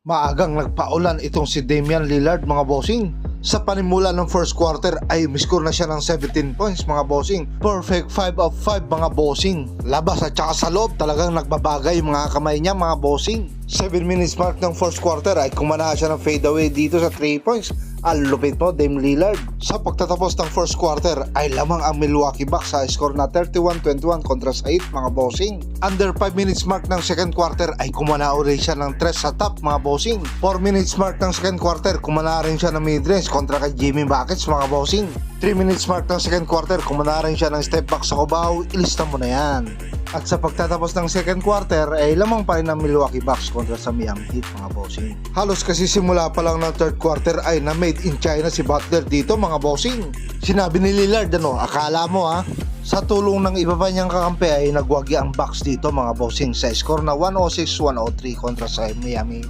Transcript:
Maagang nagpaulan itong si Damian Lillard mga bossing. Sa panimula ng first quarter ay umiscore na siya ng 17 points mga bossing. Perfect 5 of 5 mga bossing. Labas at saka sa loob talagang nagbabagay mga kamay niya mga bossing. 7 minutes mark ng first quarter ay kumana siya ng fadeaway dito sa 3 points. Ang lupit mo Dame Lillard. Sa pagtatapos ng first quarter ay lamang ang Milwaukee Bucks sa score na 31-21 kontra sa 8 mga bossing. Under 5 minutes mark ng second quarter ay kumana ulit siya ng 3 sa top mga bossing. 4 minutes mark ng second quarter kumana rin siya ng mid-range kontra kay Jimmy Buckets mga bossing. 3 minutes mark ng second quarter kumana rin siya ng step back sa Cubao. Ilista mo na yan. At sa pagtatapos ng second quarter ay lamang pa rin ang Milwaukee Bucks kontra sa Miami Heat mga bossing. Halos kasi simula pa lang ng third quarter ay na made in China si Butler dito mga bossing. Sinabi ni Lillard akala mo sa tulong ng iba pa niyang kakampi ay nagwagi ang Bucks dito mga bossing sa score na 106-103 kontra sa Miami.